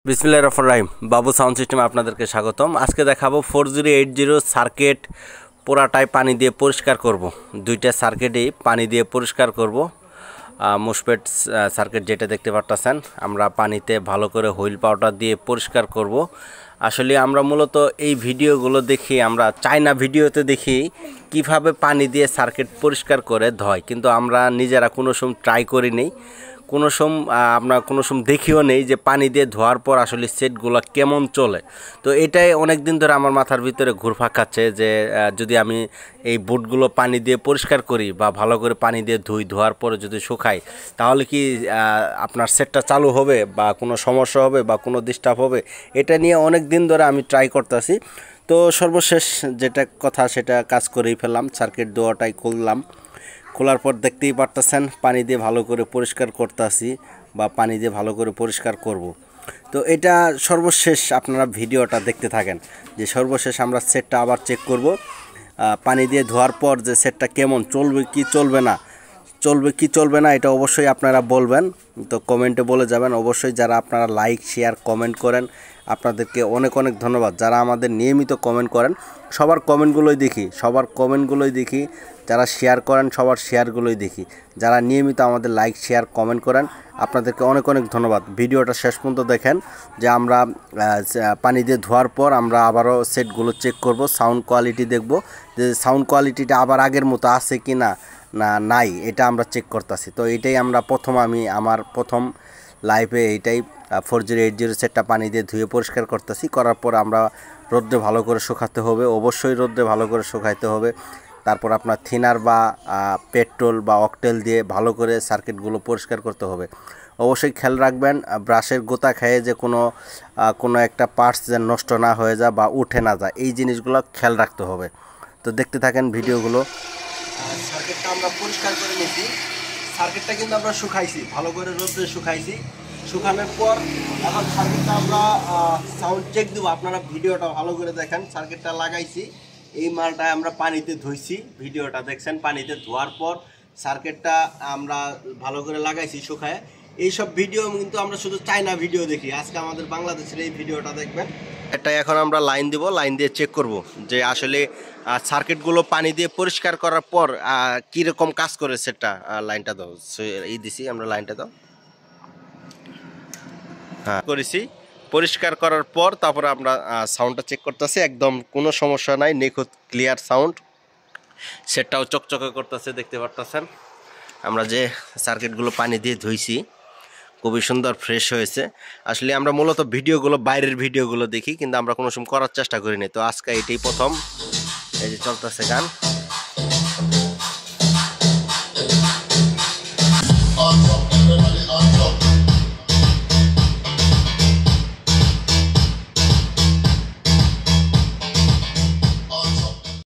বিসমিল্লাহির রহমানির রহিম। বাবু সাউন্ড সিস্টেমে আপনাদেরকে স্বাগতম। আজকে দেখাবো 4080 সার্কিট পুরাটাই পানি দিয়ে পরিষ্কার করব। দুইটা সার্কিটই পানি দিয়ে পরিষ্কার করব। মুসপেট সার্কিট যেটা দেখতে পাচ্ছেন, আমরা পানিতে ভালো করে হুইল পাউডার দিয়ে পরিষ্কার করব। আসলে আমরা মূলত এই ভিডিওগুলো দেখি, আমরা চায়না ভিডিওতে দেখি কিভাবে পানি দিয়ে সার্কিট পরিষ্কার করে ধয়, কিন্তু আমরা নিজেরা কোনো সময় ট্রাই করি নেই, কোনো সময় আমরা কোনো সময় দেখিও নেই যে পানি দিয়ে ধোয়ার পর আসলে সেটগুলো কেমন চলে। তো এটাই অনেক দিন ধরে আমার মাথার ভিতরে ঘুরপাক খাচ্ছে যে যদি আমি এই বুটগুলো পানি দিয়ে পরিষ্কার করি বা ভালো করে পানি দিয়ে ধোয়ার পরে যদি শুকাই, তাহলে কি আপনার সেটটা চালু হবে বা কোনো সমস্যা হবে বা কোনো ডিস্টার্ব হবে। এটা নিয়ে অনেক দিন ধরে আমি ট্রাই করতেছি। তো সর্বশেষ যেটা কথা সেটা কাজ করেই ফেললাম। সার্কিট দুটোটাই খুললাম। খোলার পর দেখতেই পারতেছেন পানি দিয়ে ভালো করে পরিষ্কার করতেছি বা পানি দিয়ে ভালো করে পরিষ্কার করব। তো এটা সর্বশেষ আপনারা ভিডিওটা দেখতে থাকেন যে সর্বশেষ আমরা সেটটা আবার চেক করব। পানি দিয়ে ধোয়ার পর যে সেটটা কেমন চলবে কি চলবে না এটা অবশ্যই আপনারা বলবেন। তো কমেন্টে বলে যাবেন। অবশ্যই যারা আপনারা লাইক শেয়ার কমেন্ট করেন, আপনাদেরকে অনেক অনেক ধন্যবাদ। যারা আমাদের নিয়মিত কমেন্ট করেন, সবার কমেন্টগুলোই দেখি, যারা শেয়ার করেন সবার শেয়ারগুলোই দেখি। যারা নিয়মিত আমাদের লাইক শেয়ার কমেন্ট করেন, আপনাদেরকে অনেক অনেক ধন্যবাদ। ভিডিওটা শেষ পর্যন্ত দেখেন যে আমরা পানি দিয়ে ধোয়ার পর আমরা আবারও সেটগুলো চেক করব, সাউন্ড কোয়ালিটি দেখব যে সাউন্ড কোয়ালিটিটা আবার আগের মতো আছে কি নাই, এটা আমরা চেক করতেছি। তো এইটাই আমরা আমার প্রথম লাইভে এইটাই 4080 সেটটা পানি দিয়ে ধুয়ে পরিষ্কার করতেছি। করার পর আমরা রোদ্রে ভালো করে শুকাতে হবে, অবশ্যই রোদ্রে ভালো করে শুকাইতে হবে। তারপর আপনার থিনার বা পেট্রোল বা অকটেল দিয়ে ভালো করে সার্কিটগুলো পরিষ্কার করতে হবে। অবশ্যই খেয়াল রাখবেন ব্রাশের গোতা খেয়ে যে কোনো একটা পার্টস যেন নষ্ট না হয়ে যায় বা উঠে না যায়, এই জিনিসগুলো খেয়াল রাখতে হবে। তো দেখতে থাকেন ভিডিওগুলো। সার্কিটটা আমরা পরিষ্কার করে নিয়েছি। সার্কিটটা কিন্তু আমরা শুকাইছি, ভালো করে রোদ্রে শুকাইছি। শুকানোর পর এখন সার্কিটটা আমরা সাউন্ড চেক দেবো। আপনারা ভিডিওটা ভালো করে দেখেন। সার্কিটটা লাগাইছি, এই মালটা আমরা পানিতে ধুইছি, ভিডিওটা দেখছেন। পানিতে ধোয়ার পর সার্কিটটা আমরা ভালো করে লাগাইছি শুকায়। এইসব ভিডিও কিন্তু আমরা শুধু চায়না ভিডিও দেখি, আজকে আমাদের বাংলাদেশের এই ভিডিওটা দেখবেন। এটা এখন আমরা লাইন দিব, লাইন দিয়ে চেক করব যে আসলে সার্কিটগুলো পানি দিয়ে পরিষ্কার করার পর কীরকম কাজ করে সেটা। লাইনটা দাও, এই দিছি আমরা, লাইনটা দাও। হ্যাঁ করেছি। পরিষ্কার করার পর তারপরে আমরা সাউন্ডটা চেক করতেছি, একদম কোনো সমস্যা নাই, নিখুঁত ক্লিয়ার সাউন্ড। সেটটাও চকচকে করতেছে, দেখতে পারতেছেন। আমরা যে সার্কিটগুলো পানি দিয়ে ধুইছি খুবই সুন্দর ফ্রেশ হয়েছে। আসলে আমরা মূলত বাইরের ভিডিওগুলো দেখি, কিন্তু আমরা কোনো সময় করার চেষ্টা করিনি। তো আজকে এটাই প্রথম। এই যে চলতেছে গান।